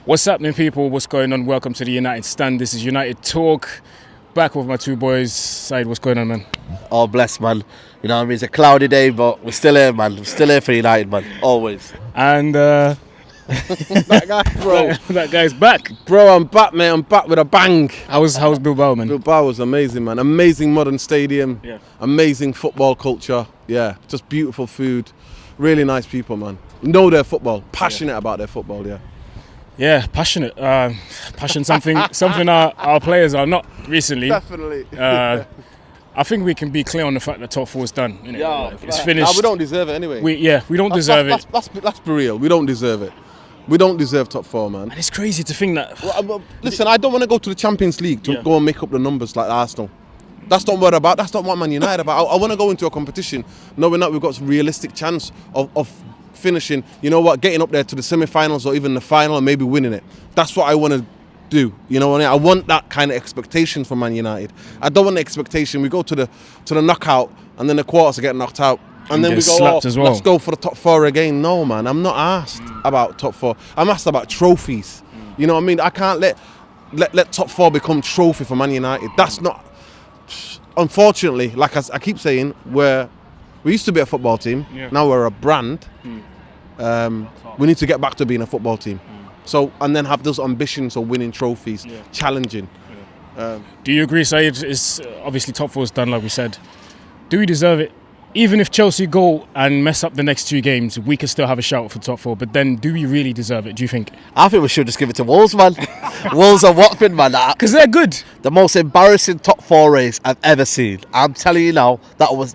What's happening, people? What's going on? Welcome to the United Stand. This is United Talk. Back with my two boys. Said, what's going on, man? Oh, bless, man. You know what I mean? It's a cloudy day, but we're still here, man. We're still here for United, man. Always. And that guy, bro. that guy's back. Bro, I'm back, mate. I'm back with a bang. How's Bilbao, man? Bilbao was amazing, man. Amazing modern stadium. Yeah. Amazing football culture. Yeah. Just beautiful food. Really nice people, man. Know their football. Passionate about their football, yeah. Yeah, passionate. Passion, something our players are not recently. Definitely. I think we can be clear on the fact that top four is done. Innit? Yeah, like, it's finished. Nah, we don't deserve it anyway. We don't deserve it. Let's be real. We don't deserve it. We don't deserve top four, man. And it's crazy to think that. Well, listen, I don't want to go to the Champions League to go and make up the numbers like Arsenal. That's not what about. That's not what Man United about. I want to go into a competition knowing that we've got a realistic chance of finishing. You know what? Getting up there to the semi-finals or even the final and maybe winning it. That's what I want to do. You know what I mean? I want that kind of expectation from Man United. I don't want the expectation. We go to the knockout and then the quarters get knocked out. And then we go, let's go for the top four again. No, man, I'm not asked about top four. I'm asked about trophies. You know what I mean? I can't let top four become trophy for Man United. That's not... Unfortunately, like I keep saying, we used to be a football team. Yeah. Now we're a brand. We need to get back to being a football team. So, and then have those ambitions of winning trophies, challenging. Do you agree, Saeed? It's obviously top four is done, like we said. Do we deserve it? Even if Chelsea go and mess up the next two games, we could still have a shout for top four. But then, do we really deserve it, do you think? I think we should just give it to Wolves, man. Wolves and Watford, man. Because they're good. The most embarrassing top four race I've ever seen. I'm telling you now,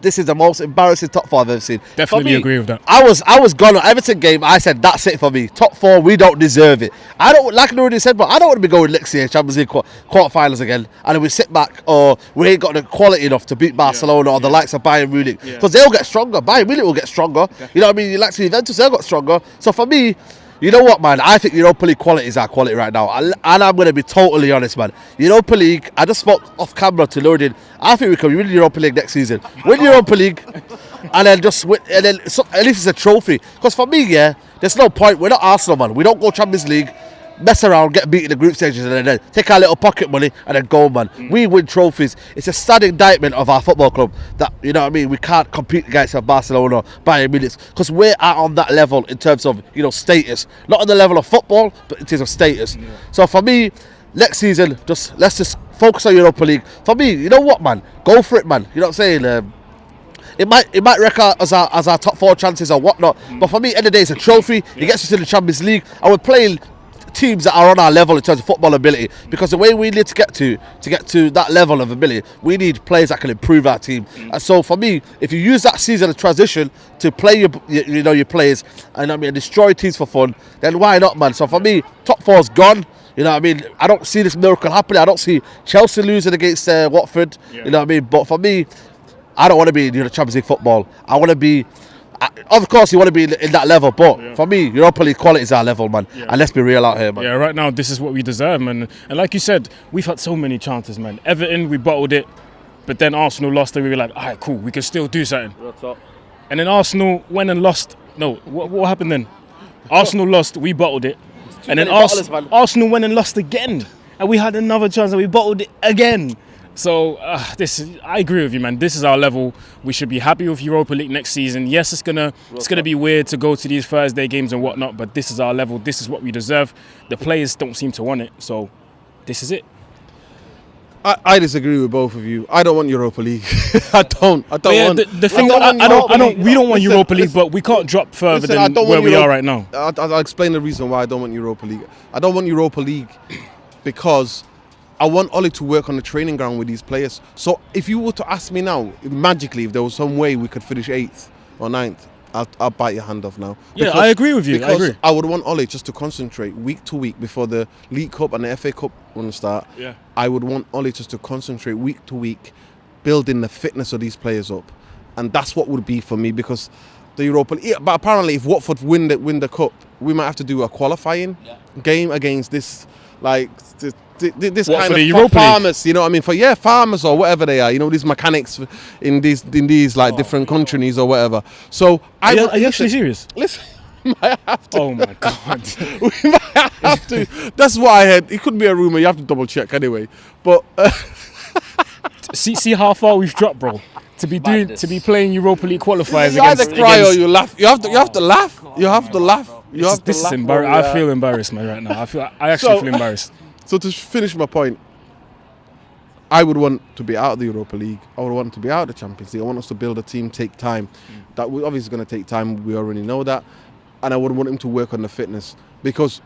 this is the most embarrassing top four I've ever seen. Definitely agree with that. I was gone on Everton game. I said, that's it for me. Top four, we don't deserve it. I don't, like I already said, but I don't want to be going next year Champions League quarterfinals again. And then we sit back, or we ain't got the quality enough to beat Barcelona or the likes of Bayern Munich. Because they'll get stronger. Bayern Munich will get stronger. Definitely. You know what I mean? You like to Juventus, they'll get stronger. So for me, you know what, man? I think Europa League quality is our quality right now. And I'm going to be totally honest, man. Europa League, I just spoke off camera to Loaded. I think we can win Europa League next season. Win Europa League and then just win, and then at least it's a trophy. Because for me, there's no point. We're not Arsenal, man. We don't go Champions League, mess around, get beat in the group stages, and then take our little pocket money and then go, man. We win trophies. It's a sad indictment of our football club that, you know what I mean, we can't compete against Barcelona, Bayern Munich, because we're on that level in terms of, you know, status. Not on the level of football, but in terms of status. So for me, next season, let's just focus on Europa League. For me, you know what, man? Go for it, man. You know what I'm saying? It might wreck as our top four chances or whatnot, but for me, at the end of the day, it's a trophy. It gets us to the Champions League, and we're playing teams that are on our level in terms of football ability, because the way we need to get to that level of ability, we need players that can improve our team. And so for me, if you use that season as transition to play your players and destroy teams for fun, then why not, man? So for me, top four's gone. You know what I mean? I don't see this miracle happening. I don't see Chelsea losing against Watford. You know what I mean? But for me, I don't want to be in Champions League football. I want to be... Of course, you want to be in that level, but for me, Europa League quality is our level, man. And let's be real out here, man. Yeah, right now, this is what we deserve, man. And like you said, we've had so many chances, man. Everton, we bottled it, but then Arsenal lost, and we were like, all right, cool, we can still do something. And then Arsenal went and lost. No, what happened then? Arsenal lost, we bottled it, and then Arsenal went and lost again, and we had another chance, and we bottled it again. So I agree with you, man. This is our level. We should be happy with Europa League next season. Yes, it's gonna be weird to go to these Thursday games and whatnot, but this is our level. This is what we deserve. The players don't seem to want it, so this is it. I disagree with both of you. I don't want Europa League. I don't want. The thing we don't want Europa League, but we can't drop further than where we are right now. I'll explain the reason why I don't want Europa League. I don't want Europa League because I want Oli to work on the training ground with these players. So if you were to ask me now, magically, if there was some way we could finish 8th or 9th, I'll bite your hand off now. Yeah, I agree with you. Because I would want Oli just to concentrate week to week before the League Cup and the FA Cup want to start. Yeah. I would want Oli just to concentrate week to week, building the fitness of these players up. And that's what would be for me, because the Europa League. But apparently, if Watford win the cup, we might have to do a qualifying game against this, like... This what, kind for of the farmers, you know what I mean? For farmers or whatever they are, you know, these mechanics in these like different countries or whatever. So are you actually serious? Listen, might have to. Oh my God. We might have to. That's what I heard. It could be a rumor. You have to double check anyway. But see how far we've dropped, bro. To be playing Europa League qualifiers you against. either cry or you laugh. You have to laugh. You have to laugh. This is embarrassing. I feel embarrassed, man, right now. I actually feel embarrassed. So to finish my point, I would want to be out of the Europa League. I would want to be out of the Champions League. I want us to build a team, take time. That was obviously going to take time. We already know that. And I would want him to work on the fitness, because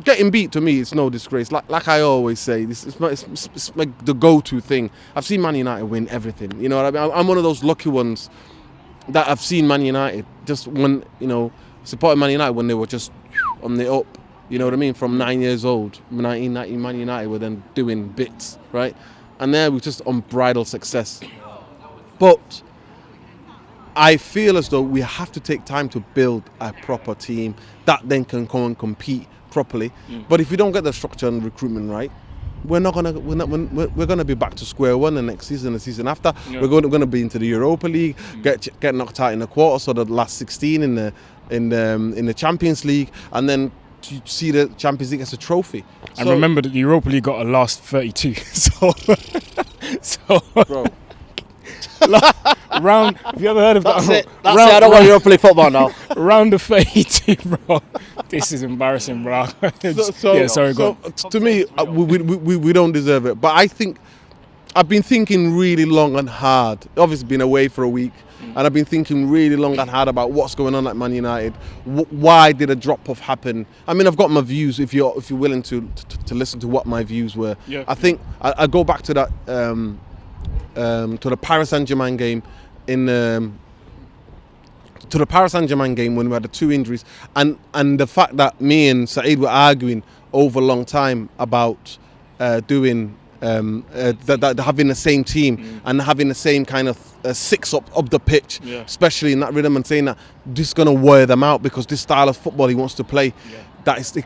getting beat to me, it's no disgrace. Like I always say, it's like the go-to thing. I've seen Man United win everything. You know what I mean? I'm one of those lucky ones that I've seen Man United just when, supporting Man United when they were just on the up. You know what I mean? From 9 years old, 1990 Man United were then doing bits, right? And there we just unbridled success. But I feel as though we have to take time to build a proper team that then can come and compete properly. But if we don't get the structure and recruitment right, we're gonna be back to square one the next season, the season after. Yeah. We're going to be into the Europa League, get knocked out in the quarters, so the last 16 in the Champions League, and then to see the Champions League as a trophy. And remember that the Europa League got a last 32. So bro. Round, have you ever heard of that? That's it. I don't want Europa League football now. Round of 32, bro. This is embarrassing, bro. To me, we don't deserve it. But I think I've been thinking really long and hard. Obviously, been away for a week, and I've been thinking really long and hard about what's going on at Man United. Why did a drop-off happen? I mean, I've got my views. If you're willing to listen to what my views were, yeah. I think I go back to that. To the Paris Saint-Germain game when we had the two injuries, and the fact that me and Saeed were arguing over a long time about having the same team and having the same kind of six up the pitch, especially in that rhythm, and saying that this is going to wear them out because this style of football he wants to play,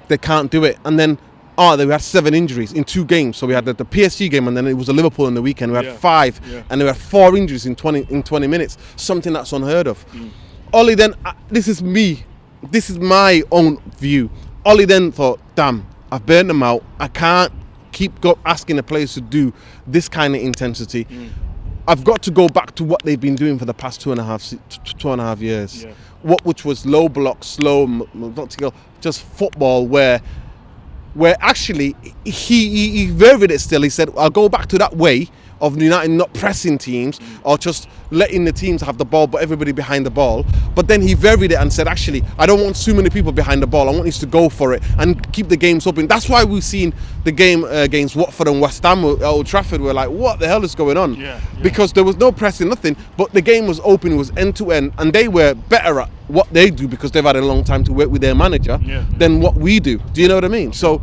they can't do it. And then they had 7 injuries in 2 games. So we had the PSG game, and then it was a Liverpool in the weekend. We had 5, and there were 4 injuries in 20 minutes. Something that's unheard of. Ollie then, this is me. This is my own view. Ollie then thought, damn, I've burnt them out. I can't keep asking the players to do this kind of intensity. I've got to go back to what they've been doing for the past 2.5 years. Which was low block, slow, just football where actually he varied it still. He said, I'll go back to that way of United not pressing teams or just letting the teams have the ball but everybody behind the ball. But then he varied it and said, actually, I don't want too many people behind the ball. I want us to go for it and keep the games open. That's why we've seen the game against Watford and West Ham at Old Trafford. We're like, what the hell is going on? Because there was no pressing, nothing, but the game was open, it was end to end, and they were better at what they do because they've had a long time to work with their manager than what we do. Do you know what I mean? So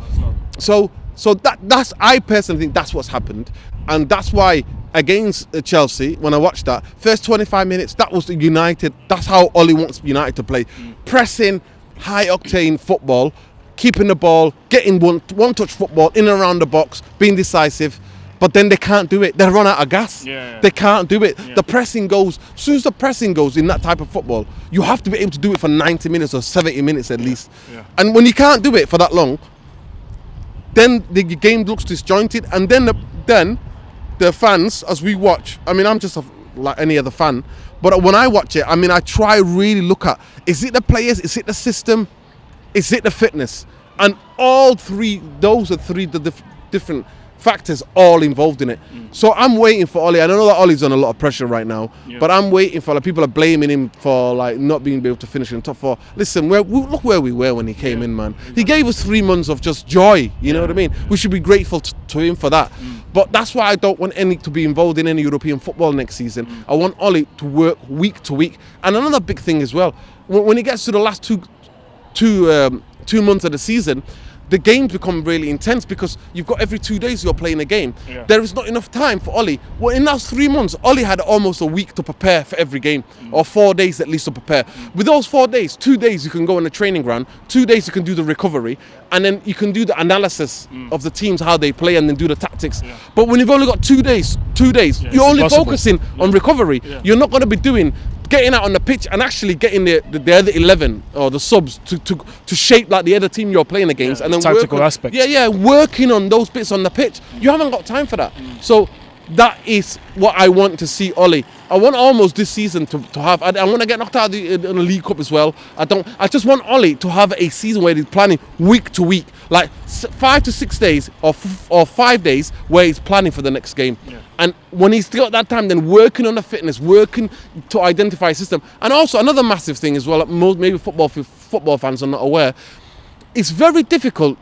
that's, I personally think that's what's happened. And that's why against Chelsea, when I watched that, first 25 minutes, that was the United. That's how Ollie wants United to play. Pressing, high-octane football, keeping the ball, getting one-touch football in and around the box, being decisive. But then they can't do it. They run out of gas. They can't do it. The pressing goes, as soon as the pressing goes in that type of football, you have to be able to do it for 90 minutes or 70 minutes at least. And when you can't do it for that long, then the game looks disjointed. And then the fans, as we watch, I mean, I'm just like any other fan, but when I watch it, I mean, I try really look at, is it the players, is it the system, is it the fitness? And all three, those are three different factors all involved in it. So I'm waiting for Ollie. I know that Ollie's on a lot of pressure right now, but I'm waiting for, like, people are blaming him for like not being able to finish in top 4. Listen, look where we were when he came in, man. He gave us 3 months of just joy. You know what I mean? We should be grateful to him for that. But that's why I don't want any to be involved in any European football next season. I want Ollie to work week to week. And another big thing as well, when he gets to the last two months of the season, the games become really intense because you've got every 2 days you're playing a game. There is not enough time for Ollie. Well, in those 3 months, Ollie had almost a week to prepare for every game, or 4 days at least to prepare. With those 4 days, 2 days you can go on the training ground, 2 days you can do the recovery, and then you can do the analysis of the teams, how they play, and then do the tactics. But when you've only got 2 days, you're only focusing on recovery. You're not going to be doing getting out on the pitch and actually getting the other 11 or the subs to shape like the other team you're playing against, and then tactical aspect. Working on those bits on the pitch. You haven't got time for that. So that is what I want to see Ollie. I want almost this season to have. I want to get knocked out in the League Cup as well. I just want Ollie to have a season where he's planning week to week, like 5 to 6 days or 5 days where he's planning for the next game. Yeah. And when he's got that time, then working on the fitness, working to identify a system. And also another massive thing as well, maybe football fans are not aware, it's very difficult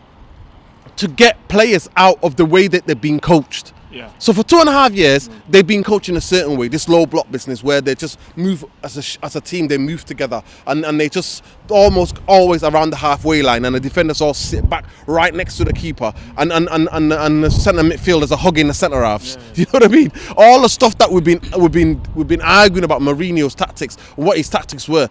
to get players out of the way that they're being coached. Yeah. So for 2.5 years, they've been coaching a certain way, this low block business where they just move as a team, they move together and they just almost always around the halfway line, and the defenders all sit back right next to the keeper and the centre midfielders are hugging the centre halves. Yeah. You know what I mean? All the stuff that we've been arguing about Mourinho's tactics, what his tactics were.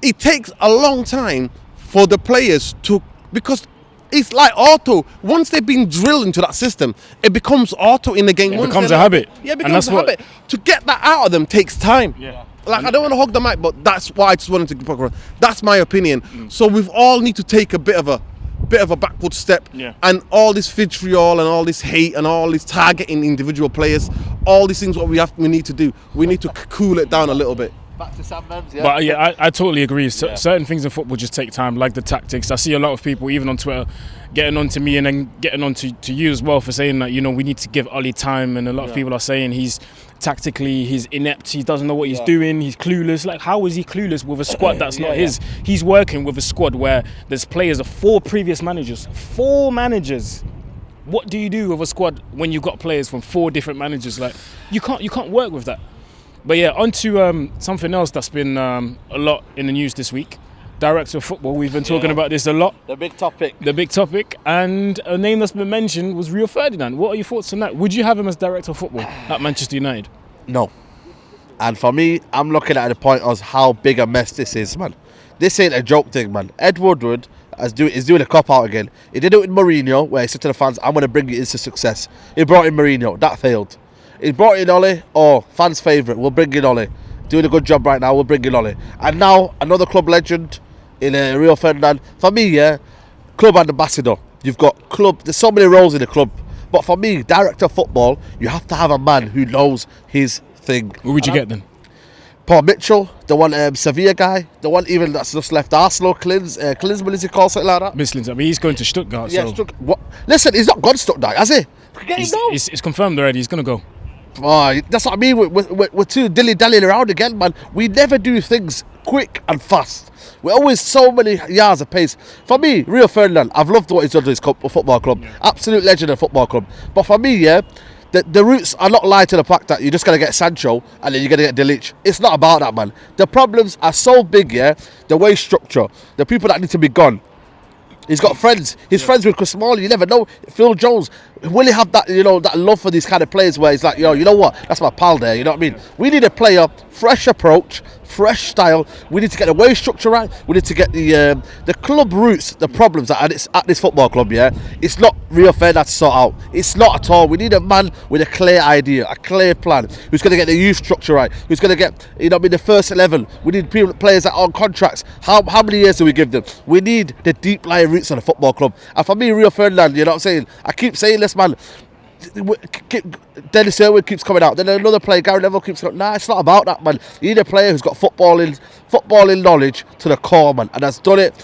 It takes a long time for the players to, because it's like auto. Once they've been drilled into that system, it becomes auto in the game. It becomes a habit. Yeah, it becomes a habit. To get that out of them takes time. Yeah. Like, I don't want to hog the mic, but that's why I just wanted to talk about. That's my opinion. So we've all need to take a bit of a backward step. Yeah. And all this vitriol and all this hate and all this targeting individual players, all these things, what we need to do. We need to cool it down a little bit. Back to Sam Menz, yeah. But yeah, I totally agree. Certain things in football just take time, like the tactics. I see a lot of people, even on Twitter, getting on to me and then getting on to you as well for saying that, we need to give Ollie time. And a lot of people are saying he's inept, he doesn't know what he's doing, he's clueless. Like, how is he clueless with a squad that's not his? He's working with a squad where there's players of 4 previous managers. 4 managers. What do you do with a squad when you've got players from 4 different managers? Like, you can't work with that. But yeah, on to something else that's been a lot in the news this week. Director of football, we've been talking about this a lot. The big topic. And a name that's been mentioned was Rio Ferdinand. What are your thoughts on that? Would you have him as director of football at Manchester United? No. And for me, I'm looking at the point of how big a mess this is, man. This ain't a joke thing, man. Ed Woodward is doing a cop-out again. He did it with Mourinho, where he said to the fans, I'm going to bring you into success. He brought in Mourinho. That failed. He brought in Ollie. Fans' favourite. We'll bring in Ollie. Doing a good job right now. We'll bring in Ollie. And now, another club legend in Rio Ferdinand. For me, club ambassador. You've got club. There's so many roles in the club. But for me, director of football, you have to have a man who knows his thing. Who would you get then? Paul Mitchell, the one Sevilla guy, the one even that's just left Arsenal, Klinsmann, is he called something like that? Misslins, I mean, he's going to Stuttgart. Yeah, so. Listen, he's not gone to Stuttgart, has he? It's confirmed already, he's going to go. Oh, that's what I mean. We're too dilly-dallying around again, man. We never do things quick and fast. We're always so many yards of pace. For me, Rio Ferdinand, I've loved what he's done to his football club. Yeah. Absolute legend of football club. But for me, the roots are not lied to the fact that you're just going to get Sancho and then you're going to get Delic. It's not about that, man. The problems are so big, the way structure, the people that need to be gone. He's got friends. He's friends with Chris Smalley. You never know. Phil Jones. Will he have that, that love for these kind of players where he's like, you know what? That's my pal there. You know what I mean? We need a player, fresh approach, fresh style. We need to get the way structure right. We need to get the club roots, the problems at this football club. It's not Rio Ferdinand to sort out. It's not at all. We need a man with a clear idea, a clear plan, who's going to get the youth structure right, who's going to get, the first 11. We need players that are on contracts. How many years do we give them? We need the deep lying roots of the football club. And for me, Rio Ferdinand, you know what I'm saying? I keep saying this, man. Dennis Irwin keeps coming out. Then another player, Gary Neville, keeps going. Nah, it's not about that, man. You need a player who's got footballing knowledge to the core, man, and has done it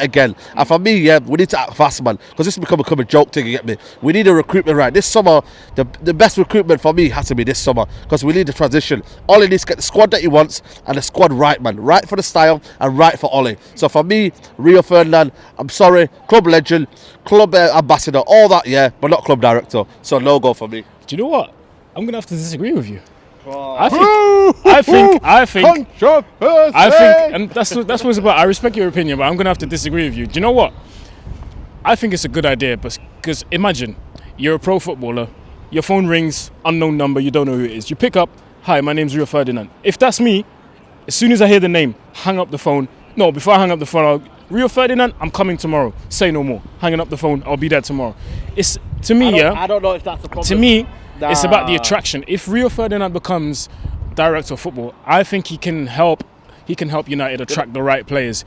again. And for me, we need to act fast, man, because this has become a joke thing. You get me? We need a recruitment right this summer. The best recruitment for me has to be this summer, because we need the transition. Ollie needs to get the squad that he wants and the squad right, man. Right for the style and right for Ollie. So for me, Rio Ferdinand, I'm sorry, club legend, club ambassador, all that, but not club director. So no go for me. Do you know what? I'm gonna have to disagree with you. Oh. I think, and that's what it's about. I respect your opinion, but I'm gonna have to disagree with you. Do you know what? I think it's a good idea, because imagine you're a pro footballer, your phone rings, unknown number, you don't know who it is. You pick up, hi, my name's Rio Ferdinand. If that's me, as soon as I hear the name, hang up the phone. No, before I hang up the phone, Rio Ferdinand, I'm coming tomorrow. Say no more. Hanging up the phone, I'll be there tomorrow. It's to me, I don't know if that's the problem. To me, it's about the attraction. If Rio Ferdinand becomes director of football, I think he can help. He can help United attract the right players.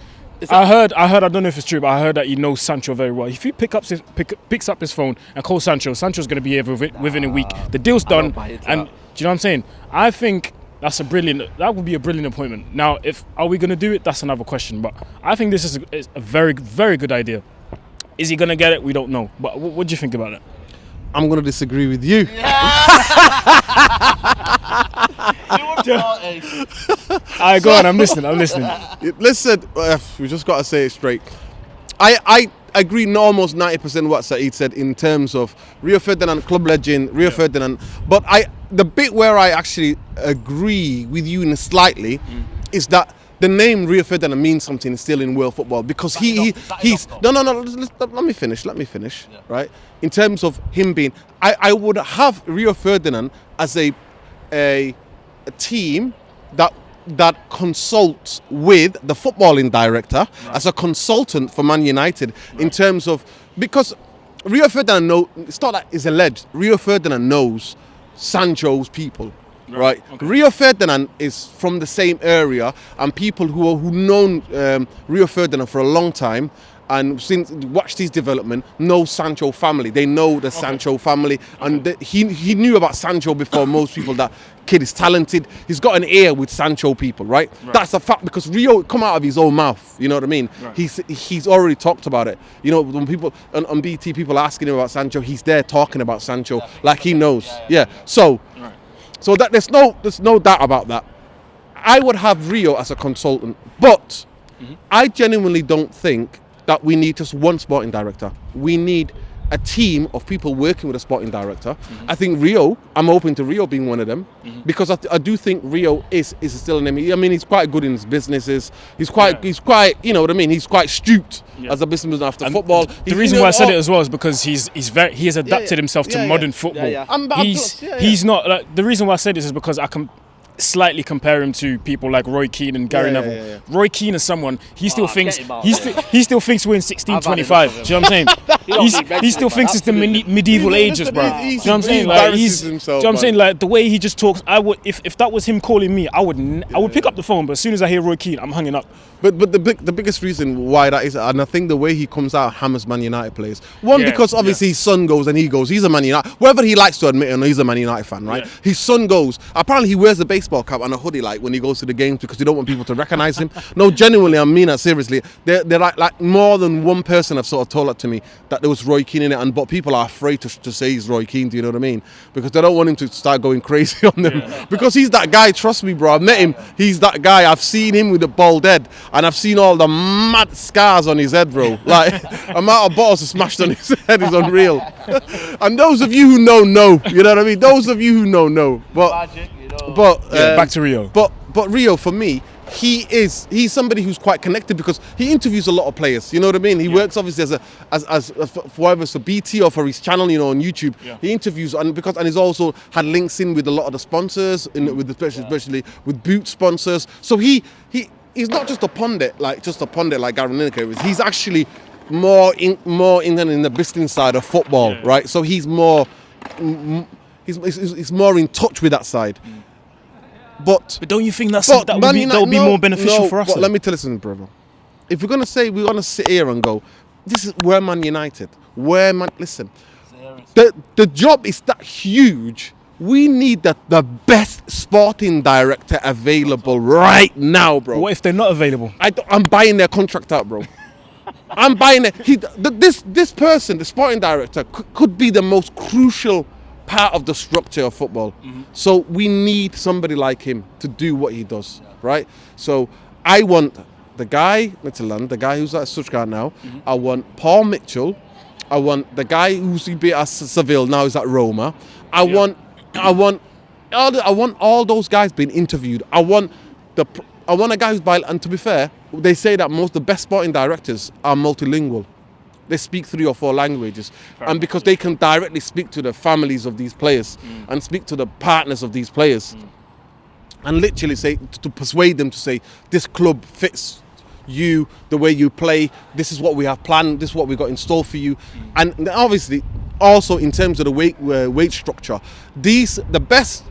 I heard. I don't know if it's true, but I heard that he knows Sancho very well. If he picks up his phone and calls Sancho's going to be here within a week. The deal's done, and do you know what I'm saying? I think that would be a brilliant appointment. Now, are we going to do it? That's another question. But I think this is a very, very good idea. Is he going to get it? We don't know. But what do you think about it? I'm going to disagree with you. Alright, go on. I'm listening. Listen, we just got to say it straight. I agree almost 90% what Saeed said in terms of Rio Ferdinand, club legend, Rio Ferdinand. But the bit where I actually agree with you slightly is that the name Rio Ferdinand means something still in world football because he's no. Let me finish. Yeah. Right. In terms of him being, I would have Rio Ferdinand as a team that consults with the footballing director as a consultant for Man United in terms of, because Rio Ferdinand it's not that it's alleged. Rio Ferdinand knows Sancho's people. Right. Okay. Rio Ferdinand is from the same area, and people who known Rio Ferdinand for a long time and since watched his development know Sancho family. They know the Sancho family, and he knew about Sancho before most people. That kid is talented. He's got an ear with Sancho people, right? That's a fact because Rio come out of his own mouth. You know what I mean? Right. He's already talked about it. You know, when people on BT people asking him about Sancho, he's there talking about Sancho like he knows. Yeah. So. Right. So that there's no doubt about that. I would have Rio as a consultant, but I genuinely don't think that we need just one sporting director. We need a team of people working with a sporting director. I think Rio, I'm open to Rio being one of them because I do think Rio is still an name. I mean, he's quite good in his businesses. He's quite, you know what I mean? He's quite astute as a businessman after football. The reason why I said it as well is because he has adapted himself to modern football. He's not like, the reason why I said this is because I can slightly compare him to people like Roy Keane and Gary Neville. Roy Keane is someone he still thinks he still thinks we're in 1625. Do you know what I'm saying? He still thinks it's the medieval ages, bro. Do you know what I'm saying? Like do you know what I'm saying? Like the way he just talks, I would if that was him calling me, I would pick up the phone, but as soon as I hear Roy Keane, I'm hanging up. But the biggest reason why that is, and I think the way he comes out hammers Man United players. One, because obviously his son goes and he goes. He's a Man United, whether he likes to admit it or not, he's a Man United fan, right? Yeah. His son goes. Apparently, he wears a baseball cap and a hoodie like when he goes to the games because they don't want people to recognise him. No, genuinely, I mean that seriously. They're like more than one person have sort of told that to me that there was Roy Keane in it, but people are afraid to say he's Roy Keane. Do you know what I mean? Because they don't want him to start going crazy on them. Because he's that guy. Trust me, bro. I've met him. He's that guy. I've seen him with a bald head. And I've seen all the mad scars on his head, bro. Like, amount of bottles smashed on his head is unreal. And those of you who know. You know what I mean? Those of you who know. But back to Rio. But Rio, for me, he's somebody who's quite connected because he interviews a lot of players. You know what I mean? He works obviously as whether it's a BT or for his channel, you know, on YouTube. Yeah. He interviews and he's also had links in with a lot of the sponsors, especially with boot sponsors. So he's not just a pundit like Gary Lineker is. He's actually more in the business side of football, right? So he's more he's more in touch with that side. But don't you think that would be more beneficial for us? But let me tell you something, brother. If we're gonna say we're gonna sit here and go, this is where Man United, listen, the job is that huge. We need the best sporting director available right now, bro. What if they're not available? I'm buying their contract out, bro. I'm buying it. This person, the sporting director, could be the most crucial part of the structure of football. So we need somebody like him to do what he does, right? So I want the guy, the guy who's at Solskjaer now. I want Paul Mitchell. I want the guy who's been at Seville now is at Roma. I want all those guys being interviewed. I want a guy who's and to be fair, they say that most of the best sporting directors are multilingual. They speak 3 or 4 languages. And because they can directly speak to the families of these players and speak to the partners of these players and literally say, to persuade them to say, this club fits you, the way you play, this is what we have planned, this is what we got in store for you. And obviously, also in terms of the wage structure, the best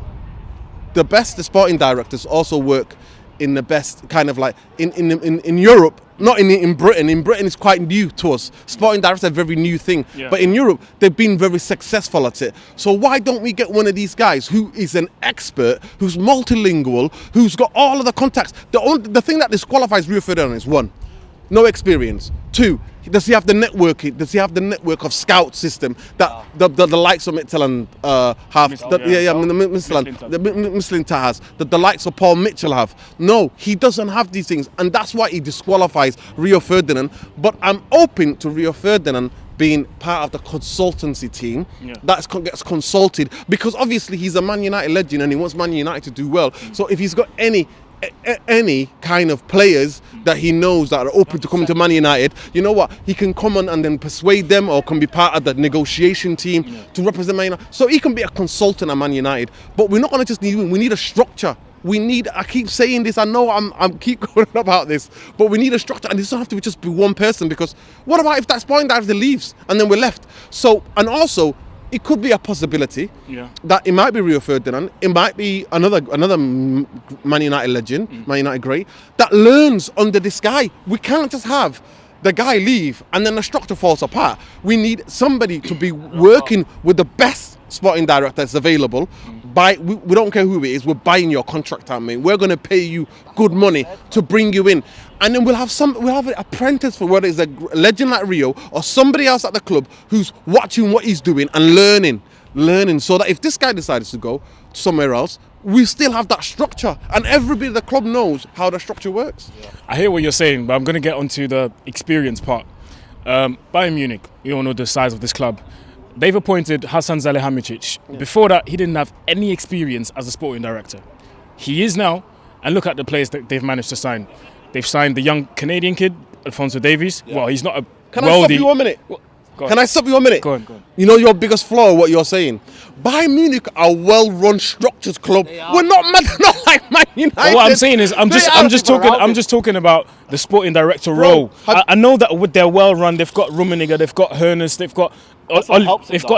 the sporting directors also work in the best kind of like in Europe, not in Britain. In Britain, it's quite new to us. Sporting directors are a very new thing, but in Europe, they've been very successful at it. So why don't we get one of these guys who is an expert, who's multilingual, who's got all of the contacts? The thing that disqualifies Rio Ferdinand is, one, no experience. Two, does he have the networking? Does he have the network of scout system that the likes of Midtjylland have? Midtjylland has. That the likes of Paul Mitchell have. No, he doesn't have these things, and that's why he disqualifies Rio Ferdinand. But I'm open to Rio Ferdinand being part of the consultancy team that gets consulted, because obviously he's a Man United legend and he wants Man United to do well. So if he's got any kind of players that he knows that are open to coming to Man United, you know what, he can come on and then persuade them, or can be part of the negotiation team to represent Man United. So he can be a consultant at Man United. But we're not going to just need him. We need a structure. I keep saying this, I know I'm keep going about this, but we need a structure, and it doesn't have to just be one person, because what about if that sporting director leaves and then we're left? So, and also, it could be a possibility that it might be Rio Ferdinand, it might be another Man United legend, Man United great, that learns under this guy. We can't just have the guy leave and then the structure falls apart. We need somebody to be working with the best sporting director that's available. We don't care who it is, we're buying your contract out, mate. We're going to pay you good money to bring you in. And then we'll have an apprentice, for whether it's a legend like Rio or somebody else at the club who's watching what he's doing and learning, so that if this guy decides to go somewhere else, we still have that structure, and everybody at the club knows how the structure works. I hear what you're saying, but I'm going to get onto the experience part. Bayern Munich, you all know the size of this club. They've appointed Hasan Salihamidzic. Before that, he didn't have any experience as a sporting director. He is now, and look at the players that they've managed to sign. They've signed the young Canadian kid, Alphonso Davies. Well, he's not a Can I stop you 1 minute? Can I stop you 1 minute? Go on. You know your biggest flaw, what you're saying. Bayern Munich are well-run, structured club. We're not like Man United. What I'm saying is, I'm just talking about the sporting director role. I know that with their well-run, they've got Rummenigge, they've got Hoeneß, they've got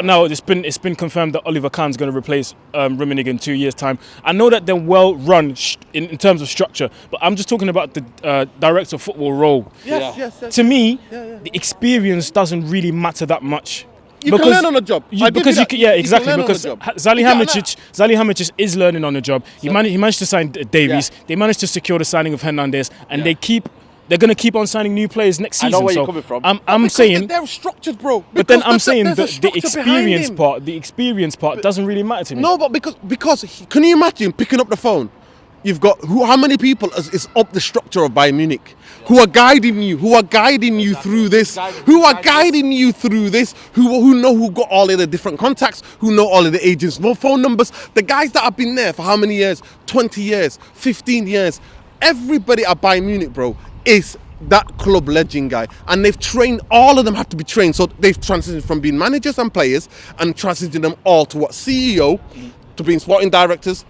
now. It's been confirmed that Oliver Kahn's going to replace Rummenigge in 2 years' time. I know that they're well-run in terms of structure, but I'm just talking about the director of football role. Yes. To me, the experience doesn't really matter that much. You can learn on the job. Because Salihamidzic is learning on the job. He managed to sign Davies. They managed to secure the signing of Hernandez, and they're going to keep on signing new players next season. I know where you're coming from. I'm saying they're structured, bro. But then I'm saying the experience part doesn't really matter to me. No, but because can you imagine picking up the phone? You've got how many people is up the structure of Bayern Munich who are guiding you, through this, who know who got all of the different contacts, who know all of the agents' phone numbers, the guys that have been there for how many years, 20 years, 15 years. Everybody at Bayern Munich, bro, is that club legend guy, and they've trained, all of them have to be trained, so they've transitioned from being managers and players and transitioned them all to what CEO, to being sporting directors,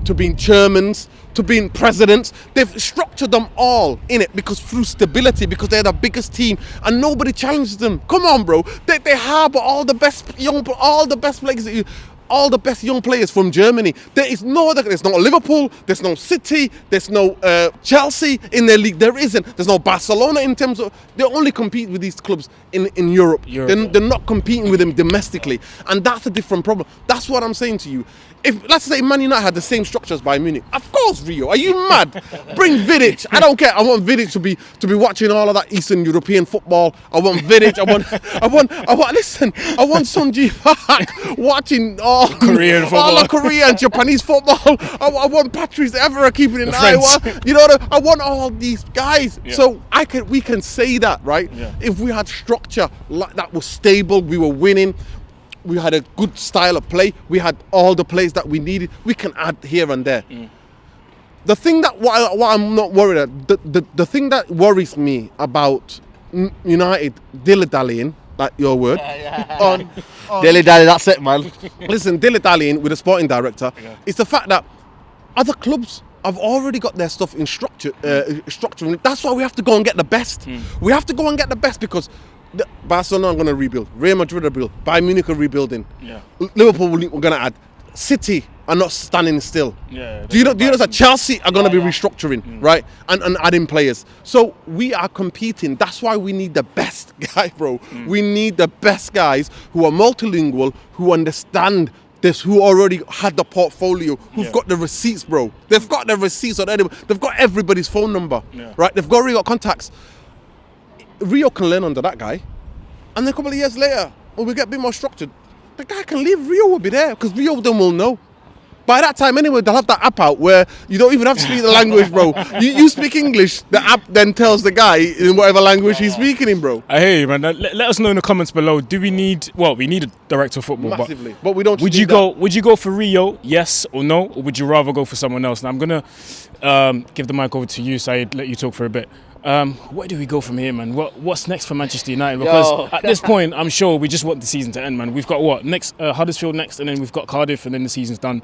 to being chairmans, to being presidents. They've structured them all in it because through stability, because they're the biggest team and nobody challenges them. Come on, bro. They harbour all the best players. All the best young players from Germany. There's no Liverpool, there's no City, there's no Chelsea in their league. There isn't. There's no Barcelona in terms of, they only compete with these clubs in Europe. They're not competing with them domestically, and that's a different problem. That's what I'm saying to you. If, let's say, Man United had the same structure as Bayern Munich, of course, Rio, are you mad? Bring Vidic. I don't care. I want Vidic to be watching all of that Eastern European football. I want Vidic. I want Sonji Park watching all Korean football, all the Korean, Japanese football. I want Patrice Evra keeping an eye. I want all these guys. Yeah. So we can say that, right? Yeah. If we had structure like that was stable, we were winning. We had a good style of play. We had all the plays that we needed. We can add here and there. The thing that what I'm not worried at, the thing that worries me about United dilly-dallying, like your word, on Dilly-dally, that's it, man. Listen, dilly-dallying with a sporting director, is the fact that other clubs have already got their stuff in structure. That's why we have to go and get the best. We have to go and get the best because Barcelona are going to rebuild. Real Madrid are rebuild. Bayern Munich are rebuilding. Liverpool we're going to add. City are not standing still. Yeah, Do you know that Chelsea are going to be restructuring, right? And adding players. So we are competing. That's why we need the best guy, bro. We need the best guys who are multilingual, who understand this, who already had the portfolio, who've got the receipts, bro. They've got the receipts on anybody. They've got everybody's phone number, right? They've already got contacts. Rio can learn under that guy. And then a couple of years later, when we get a bit more structured, the guy can leave. Rio will be there because Rio then will know. By that time, anyway, they'll have that app out where you don't even have to speak the language, bro. You speak English, the app then tells the guy in whatever language he's speaking in, bro. I hear you, man. Let us know in the comments below. Do we need? Well, we need a director of football, Massively, but we don't. Would you go? Would you go for Rio? Yes or no? Or would you rather go for someone else? Now I'm gonna give the mic over to you, Saeed. Let you talk for a bit. Where do we go from here, man? What's next for Manchester United? Because at this point, I'm sure we just want the season to end, man. We've got what next? Huddersfield next, and then we've got Cardiff, and then the season's done.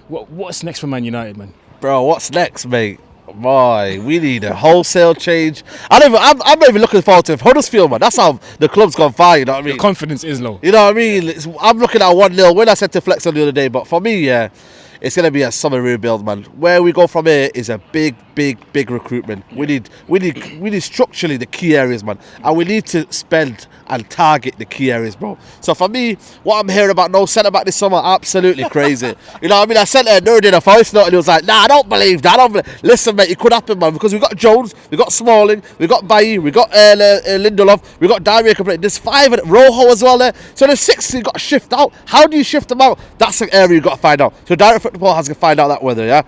What's next for Man United, man? Bro, what's next, mate? Boy, we need a wholesale change. I'm not even looking forward to Huddersfield, man. That's how the club's gone far, you know what I mean? The confidence is low. You know what I mean? I'm looking at a 1-0 win. I said to Flex on the other day, but for me, yeah, it's going to be a summer rebuild, man. Where we go from here is a big recruitment. We need structurally the key areas, man. And we need to spend and target the key areas, bro. So for me, what I'm hearing about no centre-back this summer, absolutely crazy. You know what I mean? I sent Nuruddin a voice note and he was like, nah, I don't believe that. Listen, mate, it could happen, man. Because we've got Jones, we've got Smalling, we've got Bailly, we've got Lindelof, we've got Diarra complete. There's 5 at Rojo as well there. So there's 6 you've got to shift out. How do you shift them out? That's an area you've got to find out. So Direct Football has to find out that weather, yeah?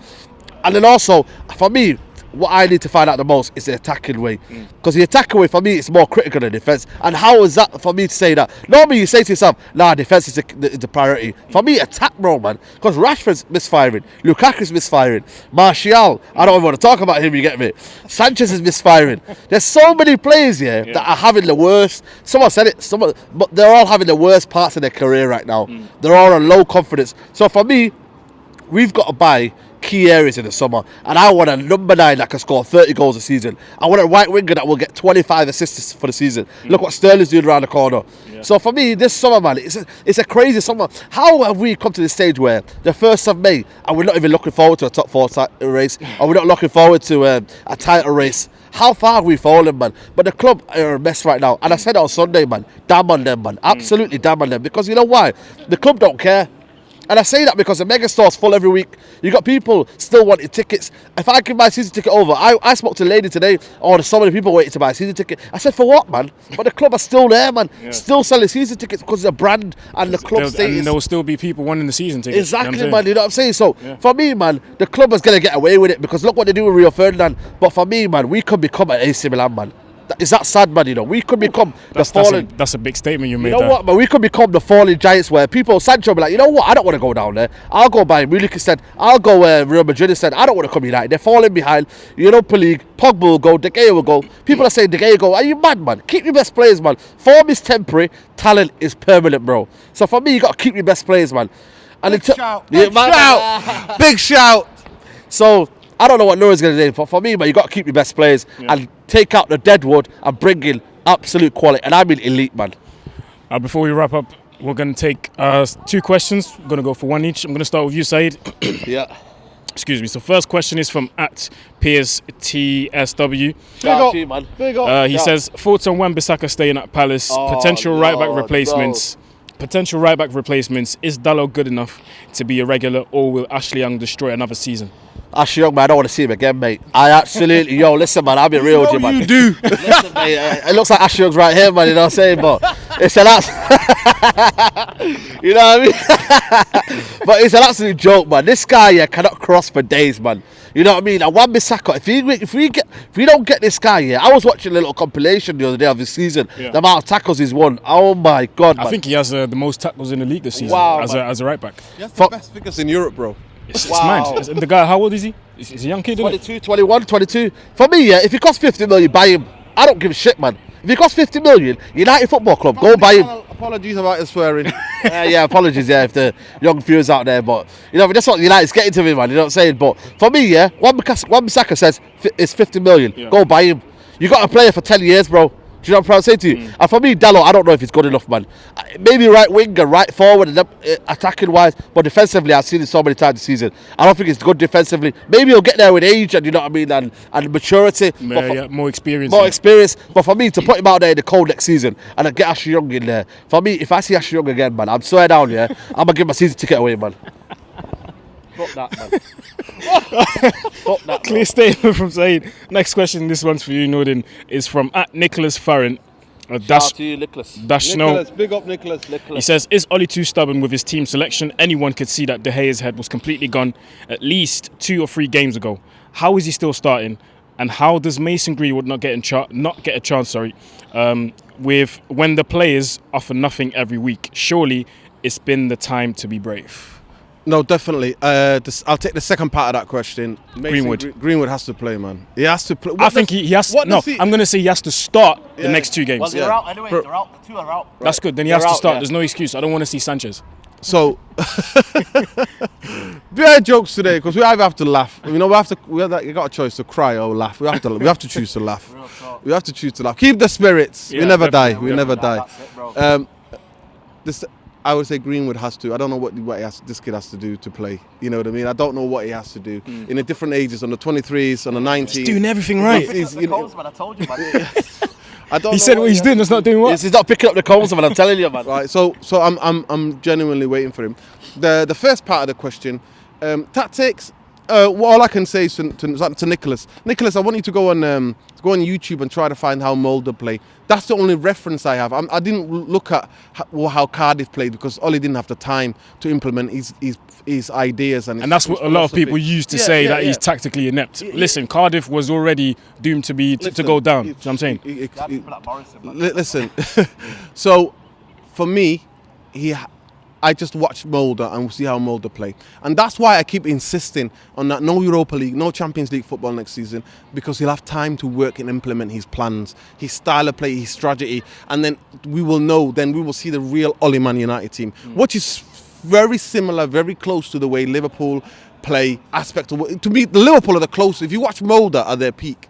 And then also, for me, what I need to find out the most is the attacking way. Because the attacking way, for me, is more critical than defence. And how is that for me to say that? Normally, you say to yourself, nah, defence is the priority. For me, attack, bro, man. Because Rashford's misfiring. Lukaku's misfiring. Martial, I don't even want to talk about him, you get me? Sanchez is misfiring. There's so many players here that are having the worst. Someone said it, but they're all having the worst parts of their career right now. They're all on low confidence. So for me, we've got to buy key areas in the summer, and I want a number 9 that can score 30 goals a season. I want a right winger that will get 25 assists for the season. Look what Sterling's doing around the corner. So for me, this summer, man, it's a crazy summer. How have we come to this stage where the 1st of May and we're not even looking forward to a top 4 race, or we're not looking forward to a title race? How far have we fallen, man? But the club are a mess right now, and I said it on Sunday, man. Damn on them, man. Absolutely damn on them, because you know why? The club don't care. And I say that because the mega store's full every week. You got people still wanting tickets. If I give my season ticket over, I spoke to a lady today. Oh, there's so many people waiting to buy a season ticket. I said, for what, man? But the club are still there, man. Still selling season tickets because it's a brand and the club status. And there will still be people wanting the season tickets. Exactly, you know man. You know what I'm saying? So for me, man, the club is going to get away with it because look what they do with Rio Ferdinand. But for me, man, we could become an AC Milan, man. Is that sad, man? You know, we could become the fallen. That's a big statement you made. You know what, man? We could become the fallen giants where people, Sancho, be like, you know what? I don't want to go down there. I'll go Bayern Munich instead. I'll go Real Madrid instead. I don't want to come United. They're falling behind. Europa League. Pogba will go. De Gea will go. People are saying De Gea go. Are you mad, man? Keep your best players, man. Form is temporary. Talent is permanent, bro. So for me, you got to keep your best players, man. And Big shout. Big shout. So I don't know what Noura's going to do, but for me, man, you got to keep your best players and take out the dead wood and bring in absolute quality. And I mean elite, man. Before we wrap up, we're going to take 2 questions. We're going to go for 1 each. I'm going to start with you, Saeed. Yeah. Excuse me. So first question is from @PiersTSW. Big up. He says, thoughts on Wan-Bissaka staying at Palace, potential right-back replacements. Potential right-back replacements. Is Dalot good enough to be a regular, or will Ashley Young destroy another season? Ashley Young, man, I don't want to see him again, mate. I absolutely, listen, man, I'll be real with you, man. You do. Listen, mate, it looks like Ashley Young's right here, man, you know what I'm saying? But it's an you know what I mean? But it's an absolute joke, man. This guy cannot cross for days, man. You know what I mean? And Wan-Bissaka, if we don't get this guy here, I was watching a little compilation the other day of his season, the amount of tackles he's won. Oh my God, man. I think he has the most tackles in the league this season as a right back. He has the best figures in Europe, bro. It's mad. The guy, how old is he? He's a young kid, 22, 21, 22. For me, if he costs 50 million, buy him. I don't give a shit, man. If he costs 50 million, United Football Club, go buy him. Apologies about his swearing. Apologies, if the young viewers out there. But, that's what United's getting to me, man. You know what I'm saying? But for me, Wan-Bissaka says it's 50 million. Go buy him. You got a player for 10 years, bro. Do you know what I'm trying to say to you? And for me, Dalot, I don't know if he's good enough, man. Maybe right winger, right forward, and attacking wise, but defensively, I've seen it so many times this season. I don't think he's good defensively. Maybe he'll get there with age, and you know what I mean, and maturity. More experience. More experience. But for me, to put him out there in the cold next season and get Ashley Young in there, for me, if I see Ashley Young again, man, I'm swear down, yeah, I'm gonna give my season ticket away, man. Fuck that, man. Fuck that. Clear statement from Saeed. Next question, this one's for you, Nordin, is from @Nicholas Farrant. Shout out to you, Nicholas. Nicholas, big up Nicholas. He says, is Ollie too stubborn with his team selection? Anyone could see that De Gea's head was completely gone at least 2 or 3 games ago. How is he still starting? And how does Mason Greenwood not get a chance? With when the players offer nothing every week? Surely it's been the time to be brave. No, definitely. I'll take the second part of that question. Greenwood has to play, man. He has to play. I think he has to. No, I'm going to say he has to start the next 2 games. Well, they're out anyway. They're out. The 2 are out. Right. That's good. Then he has to start. There's no excuse. I don't want to see Sanchez. So, bear jokes today because we either have to laugh. You know, you got a choice to cry or laugh. We have to choose to laugh. We have to choose to laugh. Keep the spirits. We never die. We never die. I would say Greenwood has to. I don't know what this kid has to do to play. You know what I mean? I don't know what he has to do in the different ages, on the 23s, on the 19s. He's doing everything right. I told you, man. He said what he's doing. That's not doing what? He's not picking up the cones, man. I'm telling you, man. Right. So I'm genuinely waiting for him. The first part of the question, tactics. All I can say is to Nicholas. Nicholas, I want you to go on YouTube and try to find how Mulder play. That's the only reference I have. I didn't look at how Cardiff played because Ollie didn't have the time to implement his ideas. And that's what a lot of people used to say, that he's tactically inept. Listen, Cardiff was already doomed to go down. You know what I'm saying? Listen, so for me, I just watch Mulder and see how Mulder play. And that's why I keep insisting on that no Europa League, no Champions League football next season, because he'll have time to work and implement his plans, his style of play, his strategy, and then we will see the real Ollie Man United team, which is very similar, very close to the way Liverpool play aspect of. To me, the Liverpool are the closest. If you watch Mulder at their peak,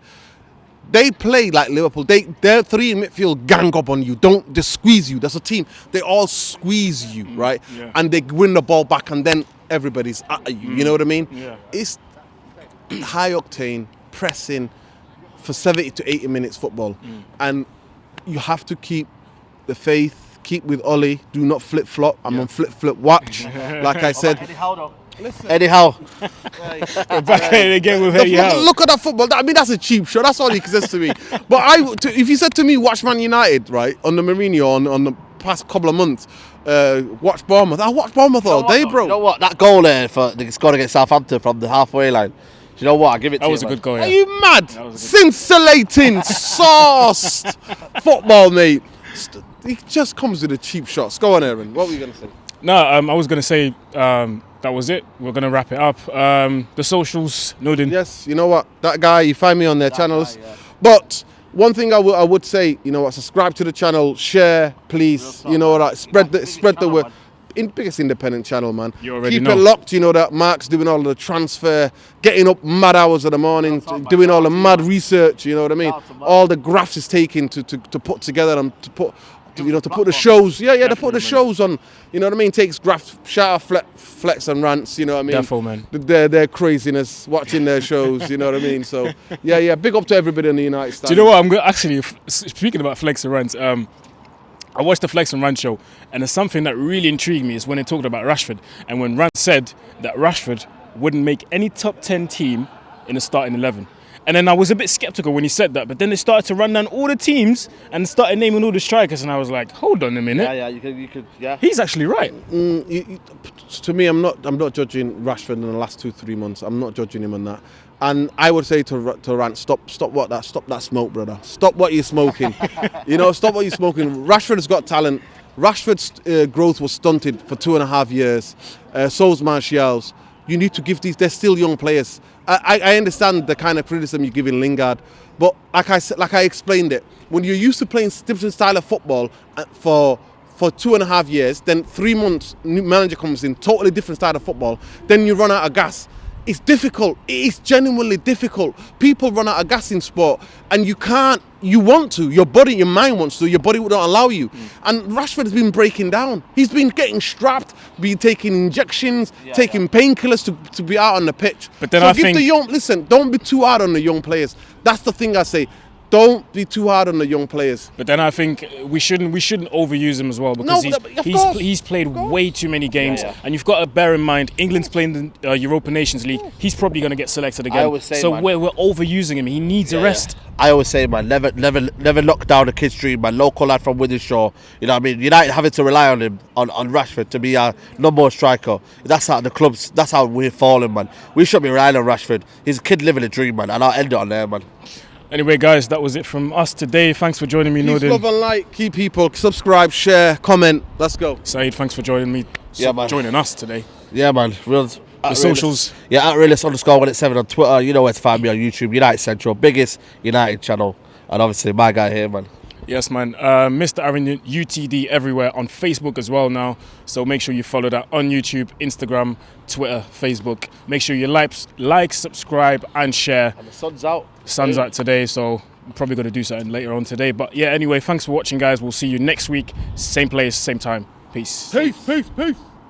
they play like Liverpool. Their 3 in midfield gang up on you. Don't just squeeze you. That's a team. They all squeeze you, right? Yeah. And they win the ball back, and then everybody's at you. You know what I mean? Yeah. It's high octane pressing for 70 to 80 minutes football, and you have to keep the faith. Keep with Ollie. Do not flip flop. I'm on flip watch. Like I said. Eddie Howe. Back at it again with Eddie Howe. Look at that football. I mean, that's a cheap shot. That's all he says to me. But if you said to me, watch Man United, right, on the Mourinho on the past couple of months, watch Bournemouth. I watch Bournemouth all day, bro. You know what? That goal there they scored against Southampton from the halfway line. Do you know what? I give it to you. That was a good goal. Are you mad? Scintillating, sauced football, mate. He just comes with the cheap shots. Go on, Aaron. What were you going to say? No, I was going to say that was it. We're going to wrap it up. The socials, Nordin. Yes, you know what? That guy, you find me on their channels. Guy, yeah. But one thing I would say, you know what? Subscribe to the channel, share, please. You know what? Spread the word. Biggest independent channel, man. You already Keep know. It locked. You know that Mark's doing all the transfer, getting up mad hours of the morning, doing all the mad research. You know what I mean? All the graphs is taken to put together and to put the shows. To put the shows on. You know what I mean? Takes graphs, shout out Flex and Rants. You know what I mean? Defo, man. Their craziness, watching their shows. You know what I mean? So yeah. Big up to everybody in the United States. Do you know what? I'm actually speaking about Flex and Rants. I watched the Flex and Rant show, and there's something that really intrigued me is when they talked about Rashford, and when Rant said that Rashford wouldn't make any top 10 team in the starting 11. And then I was a bit skeptical when he said that, but then they started to run down all the teams and started naming all the strikers, and I was like, hold on a minute. You could. He's actually right. To me, I'm not judging Rashford in the last 2-3 months. I'm not judging him on that. And I would say to Rant, stop that smoke, brother. Stop what you're smoking. Stop what you're smoking. Rashford's got talent. Rashford's growth was stunted for 2.5 years. So's Martial's. You need to give they're still young players. I understand the kind of criticism you're giving Lingard, but like I explained it, when you're used to playing different style of football for 2.5 years, then 3 months, new manager comes in, totally different style of football, then you run out of gas. it's difficult. It is genuinely difficult. People run out of gas in sport, and you can't. You want to. Your body, your mind wants to. Your body would not allow you. And Rashford has been breaking down. He's been getting strapped, been taking injections, taking painkillers to be out on the pitch. But then so I give think, the young. Listen, don't be too hard on the young players. That's the thing I say. Don't be too hard on the young players. But then I think we shouldn't overuse him as well, because he's played way too many games, and you've got to bear in mind England's playing the Europa Nations League. He's probably going to get selected again. We're overusing him. He needs a rest. I always say, man, never knock down a kid's dream. Man, local lad from Wintershaw. You know what I mean? United having to rely on him, on Rashford, to be our number one striker. That's how the clubs. That's how we're falling, man. We should be relying on Rashford. He's a kid living a dream, man, and I'll end it on there, man. Anyway, guys, that was it from us today. Thanks for joining me, Please Nordin. love and like, keep people, subscribe, share, comment. Let's go. Saeed, thanks for joining me. Joining us today. Yeah, man. The socials. Yeah, at realist_187 on Twitter. You know where to find me on YouTube. United Central, biggest United channel, and obviously my guy here, man. Yes, man. Mr. Aaron UTD everywhere on Facebook as well now. So make sure you follow that on YouTube, Instagram, Twitter, Facebook. Make sure you like, subscribe, and share. And the sun's out. Sun's out today, so I'm probably going to do something later on today. But yeah, anyway, thanks for watching, guys. We'll see you next week. Same place, same time. Peace. Peace.